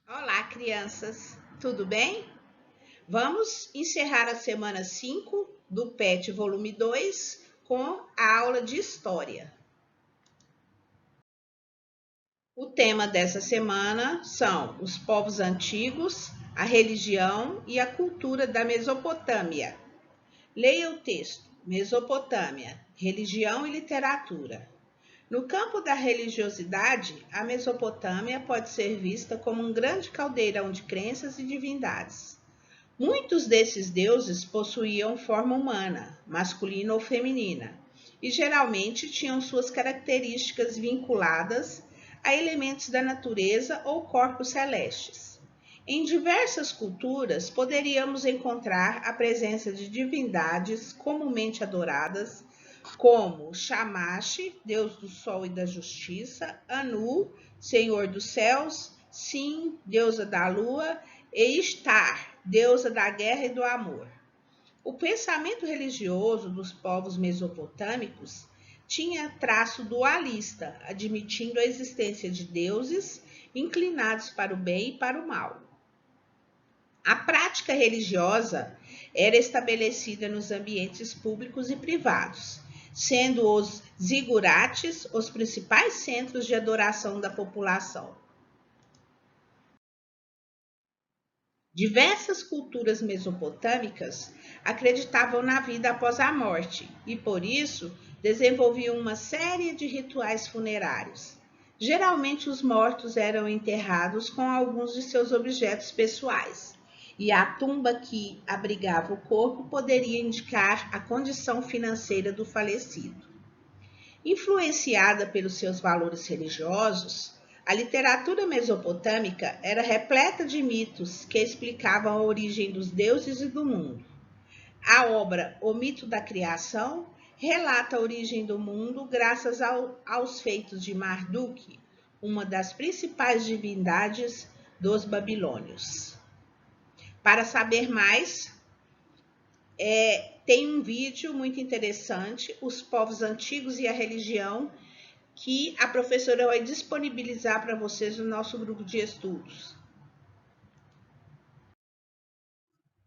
Olá, crianças, tudo bem? Vamos encerrar a semana 5 do PET volume 2 com a aula de História. O tema dessa semana são os povos antigos, a religião e a cultura da Mesopotâmia. Leia o texto: Mesopotâmia, religião e literatura. No campo da religiosidade, a Mesopotâmia pode ser vista como um grande caldeirão de crenças e divindades. Muitos desses deuses possuíam forma humana, masculina ou feminina, e geralmente tinham suas características vinculadas a elementos da natureza ou corpos celestes. Em diversas culturas, poderíamos encontrar a presença de divindades comumente adoradas, como Shamash, deus do sol e da justiça, Anu, senhor dos céus, Sin, deusa da lua, e Ishtar, deusa da guerra e do amor. O pensamento religioso dos povos mesopotâmicos tinha traço dualista, admitindo a existência de deuses inclinados para o bem e para o mal. A prática religiosa era estabelecida nos ambientes públicos e privados, sendo os zigurates os principais centros de adoração da população. Diversas culturas mesopotâmicas acreditavam na vida após a morte e, por isso, desenvolviam uma série de rituais funerários. Geralmente, os mortos eram enterrados com alguns de seus objetos pessoais, e a tumba que abrigava o corpo poderia indicar a condição financeira do falecido. Influenciada pelos seus valores religiosos, a literatura mesopotâmica era repleta de mitos que explicavam a origem dos deuses e do mundo. A obra O Mito da Criação relata a origem do mundo graças aos feitos de Marduk, uma das principais divindades dos babilônios. Para saber mais, tem um vídeo muito interessante, Os Povos Antigos e a Religião, que a professora vai disponibilizar para vocês no nosso grupo de estudos.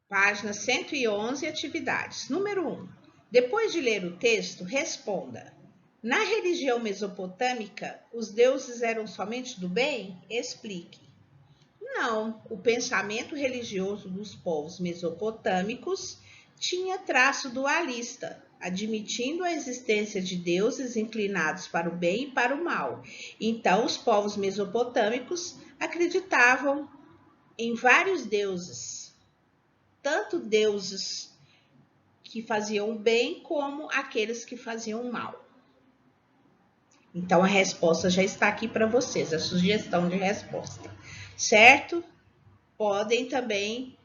Página 111, atividades. Número 1. Depois de ler o texto, responda. Na religião mesopotâmica, os deuses eram somente do bem? Explique. Não, o pensamento religioso dos povos mesopotâmicos tinha traço dualista, admitindo a existência de deuses inclinados para o bem e para o mal. Então, os povos mesopotâmicos acreditavam em vários deuses, tanto deuses que faziam o bem como aqueles que faziam o mal. Então, a resposta já está aqui para vocês, a sugestão de resposta, certo? Podem também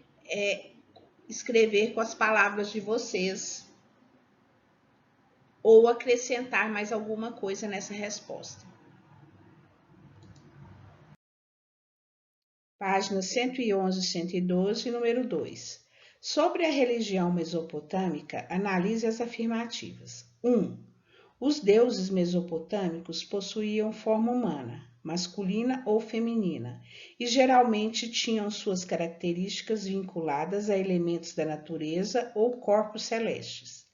escrever com as palavras de vocês ou acrescentar mais alguma coisa nessa resposta. Páginas 111 e 112, número 2. Sobre a religião mesopotâmica, analise as afirmativas. 1. Os deuses mesopotâmicos possuíam forma humana, masculina ou feminina, e geralmente tinham suas características vinculadas a elementos da natureza ou corpos celestes.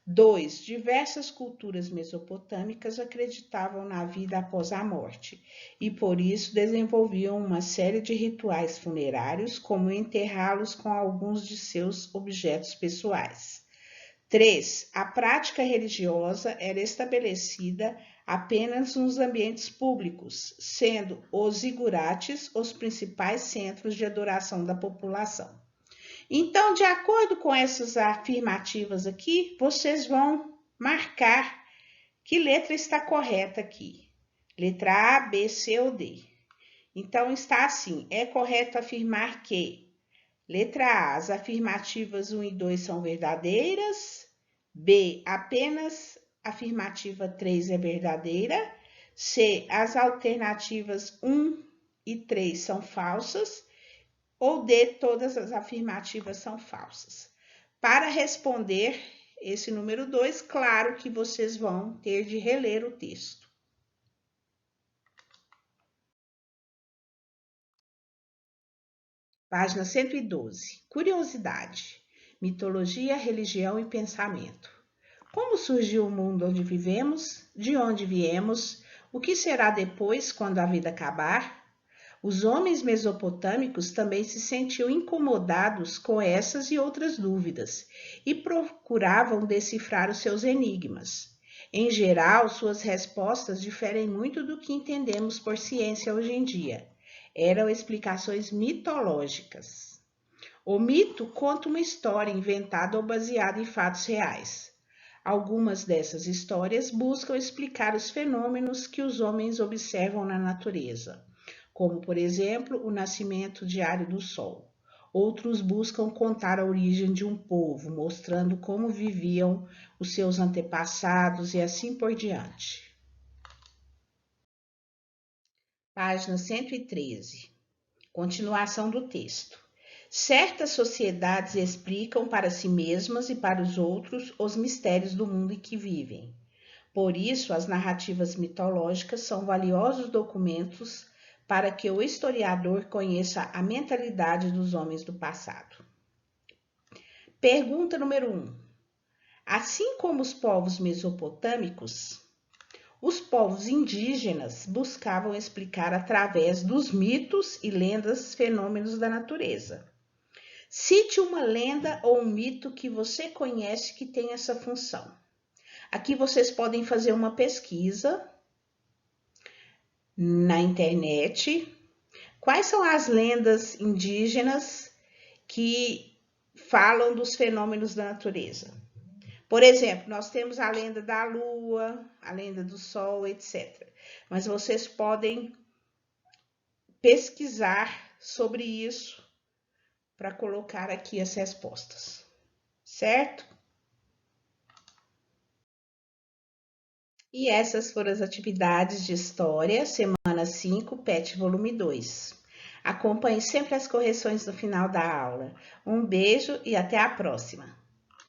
2. Diversas culturas mesopotâmicas acreditavam na vida após a morte e, por isso, desenvolviam uma série de rituais funerários, como enterrá-los com alguns de seus objetos pessoais. 3. A prática religiosa era estabelecida apenas nos ambientes públicos, sendo os zigurates os principais centros de adoração da população. Então, de acordo com essas afirmativas aqui, vocês vão marcar que letra está correta aqui. Letra A, B, C ou D. Então, está assim, é correto afirmar que, letra A, as afirmativas 1 e 2 são verdadeiras, B, apenas a afirmativa 3 é verdadeira, C, as alternativas 1 e 3 são falsas, ou D, todas as afirmativas são falsas. Para responder esse número 2, claro que vocês vão ter de reler o texto. Página 112. Curiosidade. Mitologia, religião e pensamento. Como surgiu o mundo onde vivemos? De onde viemos? O que será depois, quando a vida acabar? Os homens mesopotâmicos também se sentiam incomodados com essas e outras dúvidas e procuravam decifrar os seus enigmas. Em geral, suas respostas diferem muito do que entendemos por ciência hoje em dia. Eram explicações mitológicas. O mito conta uma história inventada ou baseada em fatos reais. Algumas dessas histórias buscam explicar os fenômenos que os homens observam na natureza, como, por exemplo, o nascimento diário do Sol. Outros buscam contar a origem de um povo, mostrando como viviam os seus antepassados e assim por diante. Página 113. Continuação do texto. Certas sociedades explicam para si mesmas e para os outros os mistérios do mundo em que vivem. Por isso, as narrativas mitológicas são valiosos documentos para que o historiador conheça a mentalidade dos homens do passado. Pergunta número 1. Assim como os povos mesopotâmicos, os povos indígenas buscavam explicar através dos mitos e lendas fenômenos da natureza. Cite uma lenda ou um mito que você conhece que tem essa função. Aqui vocês podem fazer uma pesquisa na internet. Quais são as lendas indígenas que falam dos fenômenos da natureza? Por exemplo, nós temos a lenda da lua, a lenda do sol, etc. Mas vocês podem pesquisar sobre isso para colocar aqui as respostas, certo? E essas foram as atividades de História, semana 5, PET volume 2. Acompanhe sempre as correções no final da aula. Um beijo e até a próxima!